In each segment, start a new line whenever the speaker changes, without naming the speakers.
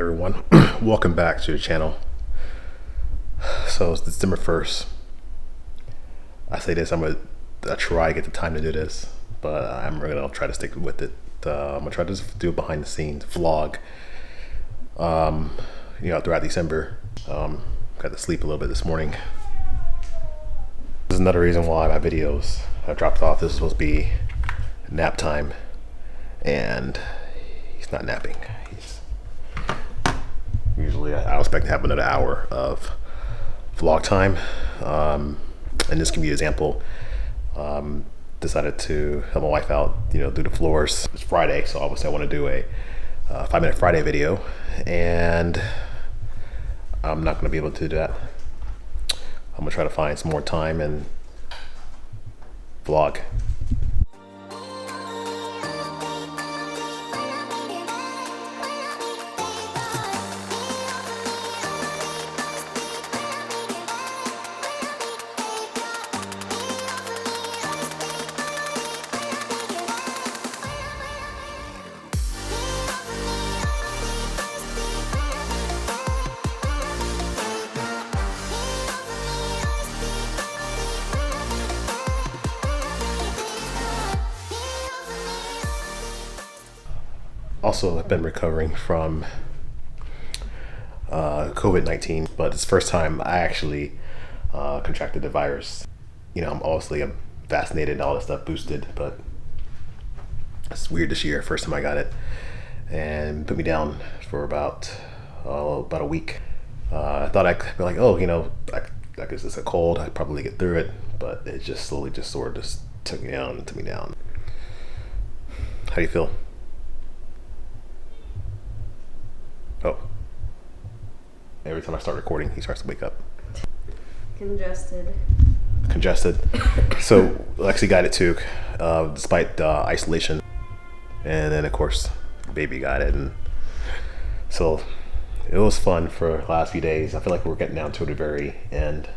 Everyone, welcome back to the channel. So it's December 1st. I say this, I'm gonna try to get the time to do this, but I'm really gonna try to stick with it. I'm gonna try to just do a behind the scenes vlog, throughout December. Got to sleep a little bit this morning. This is another reason why my videos have dropped off. This is supposed to be nap time, and he's not napping. Usually I expect to have another hour of vlog time, and this can be an example. Decided to help my wife out, do the floors. It's Friday, so obviously I want to do a 5-minute Friday video, and I'm not going to be able to do that. I'm going to try to find some more time and vlog. Also, I've been recovering from COVID-19, but it's the first time I actually contracted the virus. I'm vaccinated and all that stuff, boosted, but it's weird this year. First time I got it, and put me down for about a week. I thought I'd be like, I guess it's a cold. I'd probably get through it, but it just slowly took me down. How do you feel? Oh, every time I start recording, he starts to wake up. Congested. So Lexi got it too, despite isolation. And then of course, baby got it. And so it was fun for the last few days. I feel like we're getting down to the very end.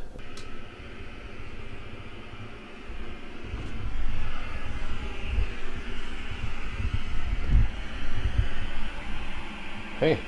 Hey.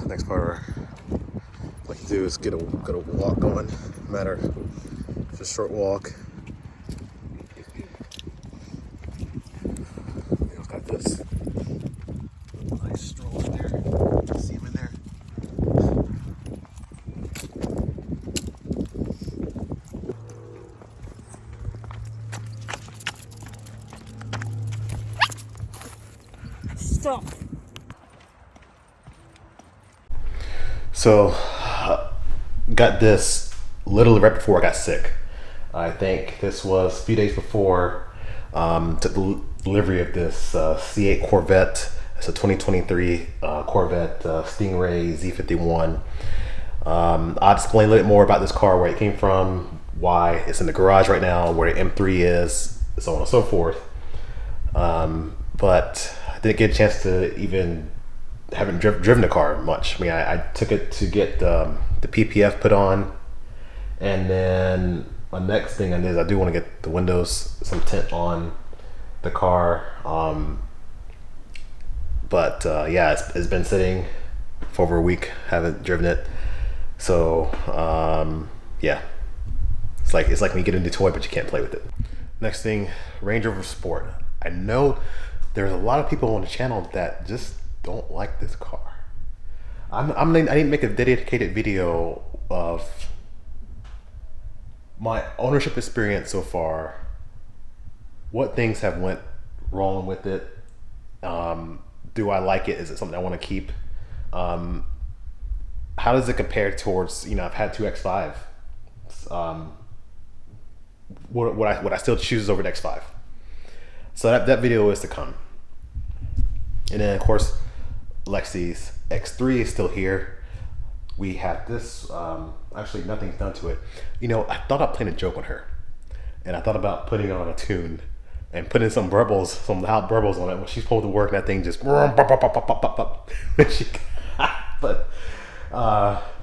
Next part I like to do is get a walk going, no matter just a short walk. It's got this nice stroll in there. See him in there.
Stop.
So, got this literally right before I got sick. I think this was a few days before took the delivery of this C8 Corvette. It's a 2023 Corvette Stingray Z51. I'll explain a little bit more about this car, where it came from, why it's in the garage right now, where the M3 is, so on and so forth. But I didn't get a chance to even haven't driven the car much. I mean, I took it to get the PPF put on, and then my next thing I did is I do want to get the windows, some tint on the car. Yeah, it's been sitting for over a week. Haven't driven it, so yeah, it's like when you get a new toy but you can't play with it. Next thing, Range Rover Sport. I know there's a lot of people on the channel that just don't like this car. I didn't make a dedicated video of my ownership experience so far, what things have went wrong with it, do I like it, is it something I want to keep, how does it compare towards, I've had two X5, would I still choose over the X5? So that video is to come. And then of course, Lexi's X3 is still here. We have this, actually nothing's done to it. You know, I thought I'd play a joke on her. And I thought about putting on a tune and putting some burbles, some loud burbles on it when she's pulled to work and that thing just but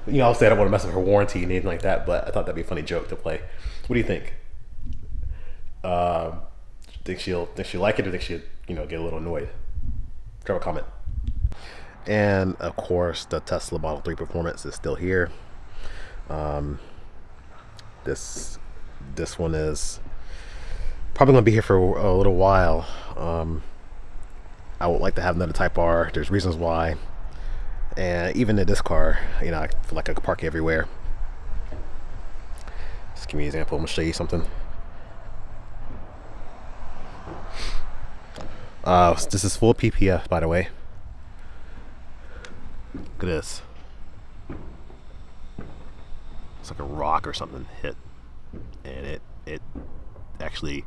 you know, I'll say I don't want to mess with her warranty and anything like that, but I thought that'd be a funny joke to play. What do you think? Think she'll like it, or think she'll, you know, get a little annoyed? Drop a comment. And of course, the Tesla Model 3 Performance is still here. This one is probably gonna be here for a little while. I would like to have another Type R. There's reasons why. And even in this car, you know, I feel like I could park everywhere. Just give me an example. I'm gonna show you something. This is full PPF, by the way. Look at this. It's like a rock or something hit, and it actually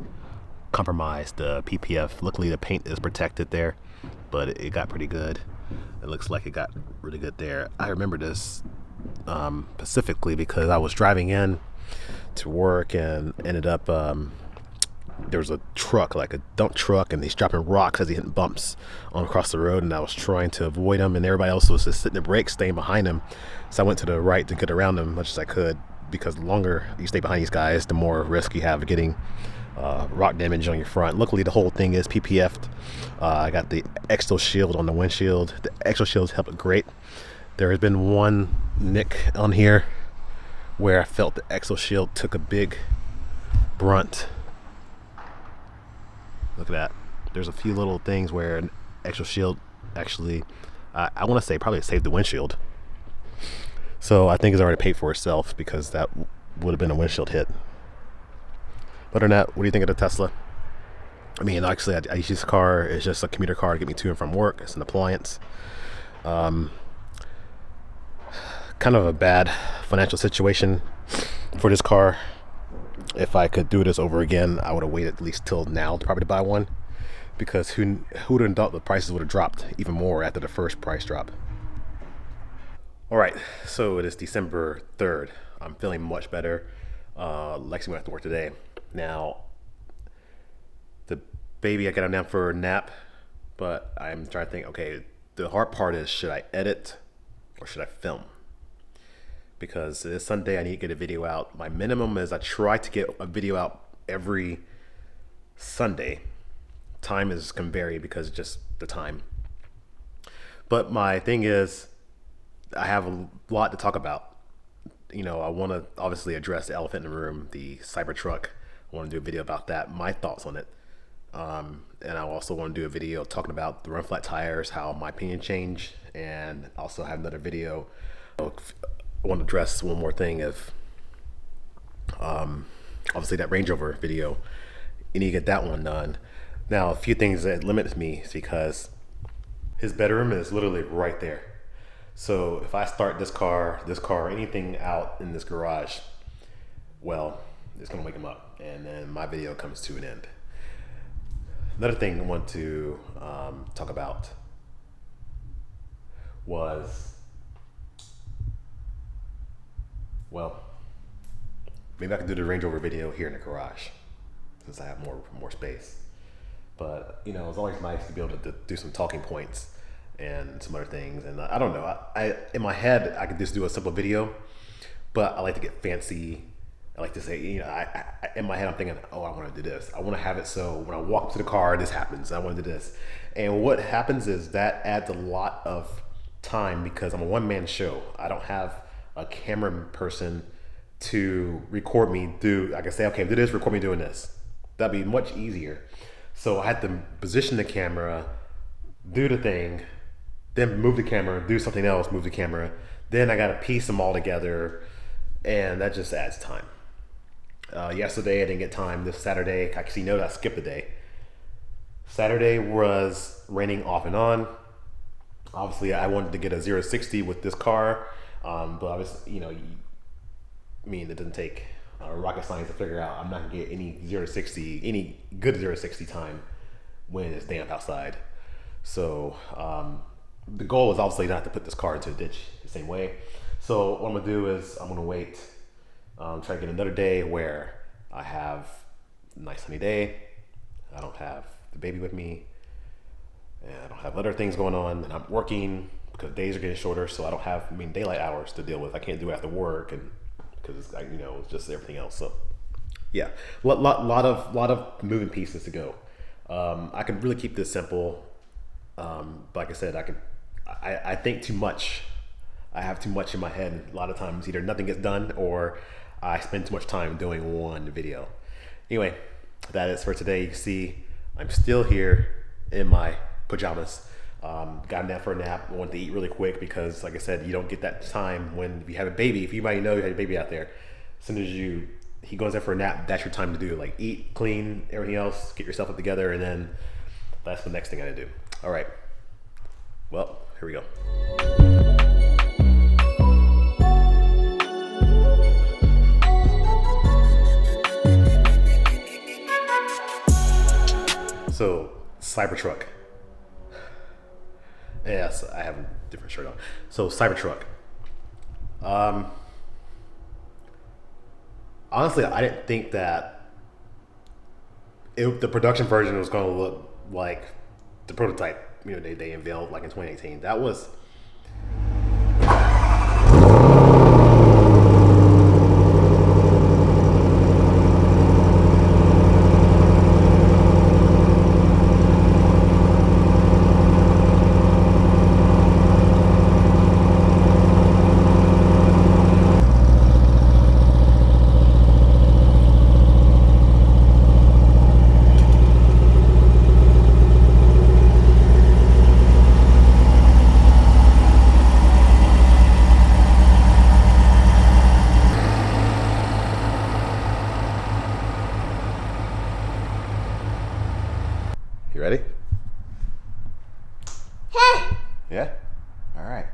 compromised the PPF. Luckily, the paint is protected there, but it got pretty good. It looks like it got really good there. I remember this specifically because I was driving in to work and ended up there was a truck, like a dump truck, and he's dropping rocks as he hit bumps on across the road, and I was trying to avoid him, and everybody else was just sitting in the brakes, staying behind him. So I went to the right to get around him as much as I could, because the longer you stay behind these guys, the more risk you have of getting rock damage on your front. Luckily, the whole thing is PPF'd. I got the exo shield on the windshield. The exo shields help great. There has been one nick on here where I felt the exo shield took a big brunt. Look at that. There's a few little things where an extra shield actually, I want to say probably saved the windshield. So I think it's already paid for itself, because that would have been a windshield hit. But other than that, what do you think of the Tesla? I mean, actually, I use this car. It's just a commuter car to get me to and from work. It's an appliance. Kind of a bad financial situation for this car. If I could do this over again, I would have waited at least till now to probably buy one, because who would have thought the prices would have dropped even more after the first price drop. All right, so it is December 3rd. I'm feeling much better. Lexi went have to work today. Now, the baby, I got him down for a nap, but I'm trying to think, okay, the hard part is, should I edit or should I film? Because this Sunday I need to get a video out. My minimum is I try to get a video out every Sunday. Time can vary because it's just the time. But my thing is, I have a lot to talk about. You know, I want to obviously address the elephant in the room, the Cybertruck. I want to do a video about that, my thoughts on it. And I also want to do a video talking about the run flat tires, how my opinion changed, and also have another video. I want to address one more thing of obviously that Range Rover video. You need to get that one done. Now, a few things that limits me is because his bedroom is literally right there. So if I start this car, anything out in this garage, well, it's gonna wake him up, and then my video comes to an end. Another thing I want to talk about was, well, maybe I can do the Range Rover video here in the garage since I have more space. But you know, it's always nice to be able to do some talking points and some other things. And I don't know, I in my head I could just do a simple video, but I like to get fancy. I like to say, you know, I in my head I'm thinking, oh, I want to do this. I want to have it so when I walk to the car, this happens. I want to do this. And what happens is that adds a lot of time, because I'm a one-man show. I don't have a camera person to record me do. I can say, okay, do this, record me doing this. That'd be much easier. So I had to position the camera, do the thing, then move the camera, do something else, move the camera. Then I got to piece them all together, and that just adds time. Yesterday I didn't get time. This Saturday, actually, no, I skipped a day. Saturday was raining off and on. Obviously, I wanted to get a 0-60 with this car, but I was, you know, I mean, it doesn't take rocket science to figure out I'm not gonna get any 0-60, any good 0-60 time when it's damp outside. So the goal is obviously not to put this car into a ditch the same way. So what I'm gonna do is I'm gonna wait, try to get another day where I have a nice sunny day. I don't have the baby with me, and I don't have other things going on, and I'm working because days are getting shorter, so I don't have daylight hours to deal with. I can't do it after work, and because it's like, it's just everything else. So yeah, lot of moving pieces to go. I can really keep this simple. Like I said, I think too much. I have too much in my head. A lot of times either nothing gets done or I spend too much time doing one video. Anyway, that is for today. You can see I'm still here in my pajamas. Got in there for a nap. I wanted to eat really quick because, like I said, you don't get that time when you have a baby. If you might know you have a baby out there, as soon as he goes there for a nap, that's your time to do, like, eat, clean, everything else, get yourself up together, and then that's the next thing I do. All right. Well, here we go. So, Cybertruck. Yes, I have a different shirt on. So, Cybertruck. Honestly, I didn't think that the production version was going to look like the prototype, they unveiled like in 2018. That was You ready? Yeah? All right.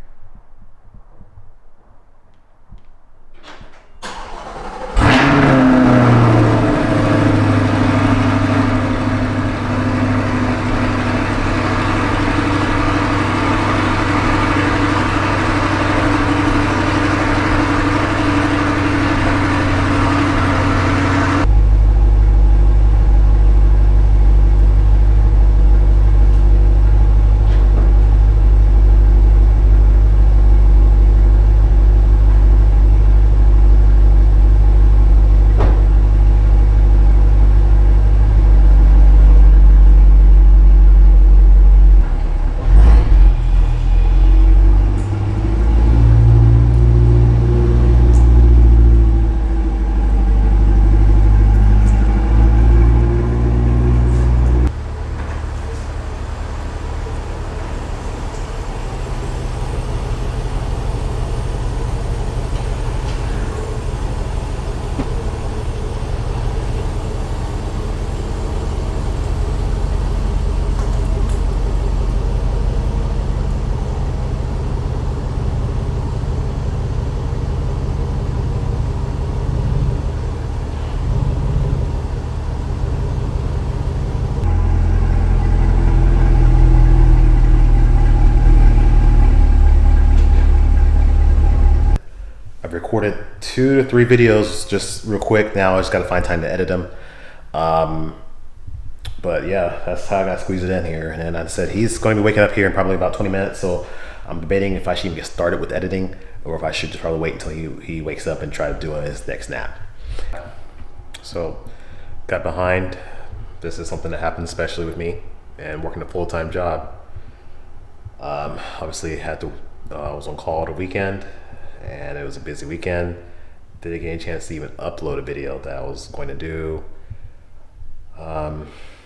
Recorded 2 to 3 videos just real quick. Now I just got to find time to edit them. But yeah, that's how I got to squeeze it in here. And then I said he's going to be waking up here in probably about 20 minutes. So I'm debating if I should even get started with editing or if I should just probably wait until he wakes up and try to do his next nap. So got behind. This is something that happens especially with me and working a full-time job. Obviously had to, I was on call the weekend and it was a busy weekend. Didn't get a chance to even upload a video that I was going to do.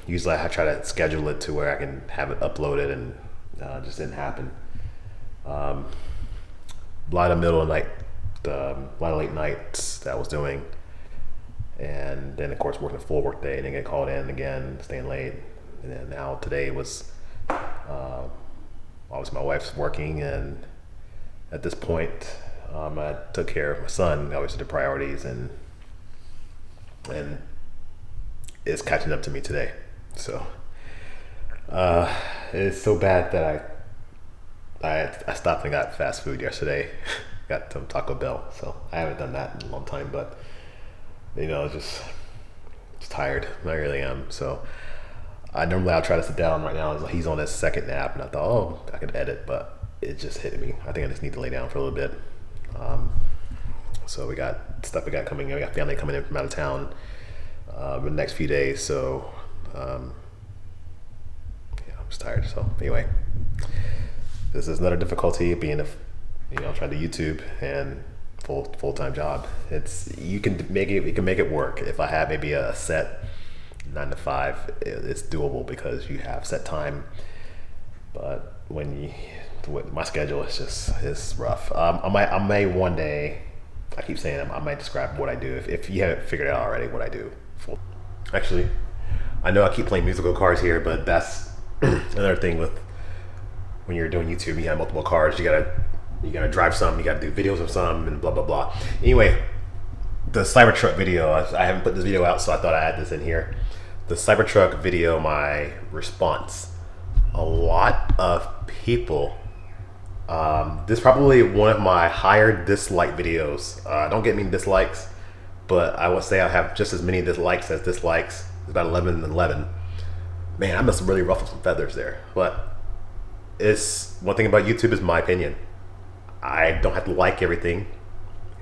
Usually I try to schedule it to where I can have it uploaded, and just didn't happen. A lot of middle of night, a lot of late nights that I was doing, and then of course working a full work day and then get called in again, staying late. And then now today was obviously my wife's working, and at this point I took care of my son, obviously the priorities, and it's catching up to me today. So it's so bad that I stopped and got fast food yesterday. Got some Taco Bell, so I haven't done that in a long time. But just tired. I really am. So I'll try to sit down right now. He's on his second nap, and I thought, oh, I could edit, but it just hit me. I think I just need to lay down for a little bit. So we got stuff we got coming in. We got family coming in from out of town in the next few days. So I'm just tired. So anyway, this is another difficulty being trying to YouTube and full-time job. You can make it work. If I had maybe a set 9 to 5, it's doable because you have set time. But with my schedule, it's rough. I may one day. I keep saying I might describe what I do if you haven't figured out already what I do. Actually, I know I keep playing musical cars here, but that's another thing with when you're doing YouTube. You have multiple cars. You gotta drive some. You gotta do videos of some, and blah blah blah. Anyway, the Cybertruck video. I haven't put this video out, so I thought I'd add this in here. The Cybertruck video. My response. A lot of people. This is probably one of my higher dislike videos. Don't get me dislikes, but I would say I have just as many dislikes as dislikes. It's about 11 and 11. Man, I must have really ruffled some feathers there. But it's one thing about YouTube is my opinion. I don't have to like everything.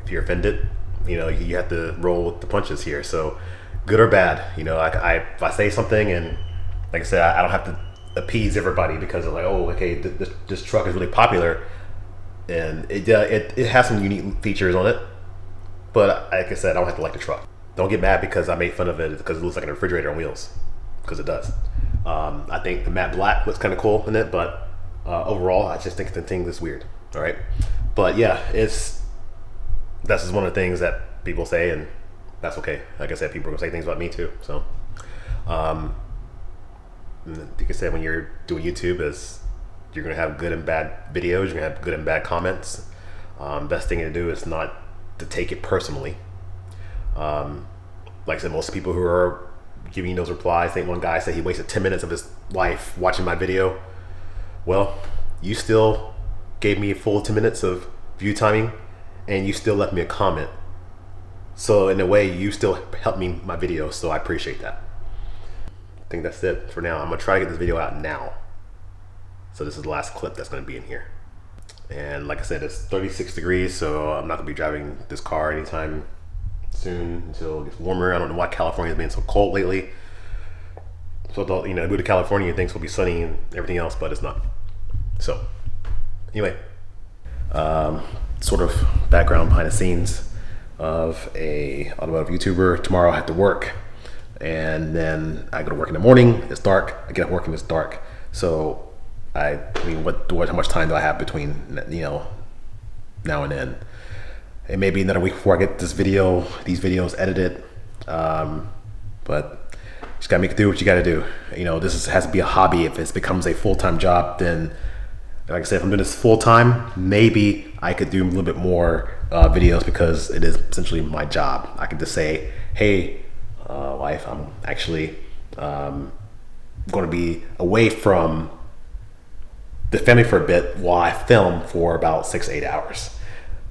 If you're offended, you have to roll with the punches here. So good or bad, if I say something and like I said, I don't have to appease everybody because they're like, oh, okay, this truck is really popular, and it has some unique features on it. But like I said, I don't have to like the truck. Don't get mad because I made fun of it because it looks like a refrigerator on wheels, because it does. I think the matte black looks kind of cool in it, but overall, I just think the thing is weird. All right, but yeah, that's just one of the things that people say, and that's okay. Like I said, people are gonna say things about me too. So. Like I said, when you're doing YouTube, you're gonna have good and bad videos. You're gonna have good and bad comments. Best thing to do is not to take it personally. Like I said, most people who are giving you those replies, I think one guy said he wasted 10 minutes of his life watching my video. Well, you still gave me a full 10 minutes of view timing, and you still left me a comment. So in a way, you still helped me my video. So I appreciate that. I think that's it for now. I'm gonna try to get this video out now. So this is the last clip that's gonna be in here. And like I said, it's 36 degrees, so I'm not gonna be driving this car anytime soon until it gets warmer. I don't know why California has been so cold lately. So go to California and things will be sunny and everything else, but it's not. So anyway, sort of background behind the scenes of a automotive YouTuber. Tomorrow I have to work. And then I go to work in the morning, it's dark. I get up working, it's dark. So how much time do I have between now and then? It may be another week before I get these videos edited. But just gotta do what you gotta do. Has to be a hobby. If it becomes a full-time job, then like I said, if I'm doing this full-time, maybe I could do a little bit more videos because it is essentially my job. I could just say, hey, wife, I'm actually going to be away from the family for a bit while I film for about 6 to 8 hours.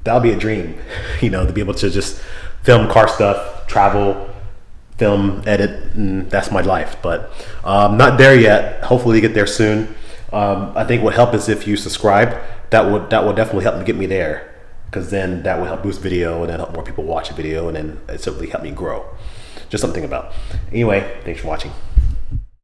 That'll be a dream, to be able to just film car stuff, travel, film, edit, and that's my life. But not there yet. Hopefully get there soon. I think what help is if you subscribe. That will definitely help me get me there, because then that will help boost video and then help more people watch a video, and then it certainly help me grow. Just something about. Anyway, thanks for watching.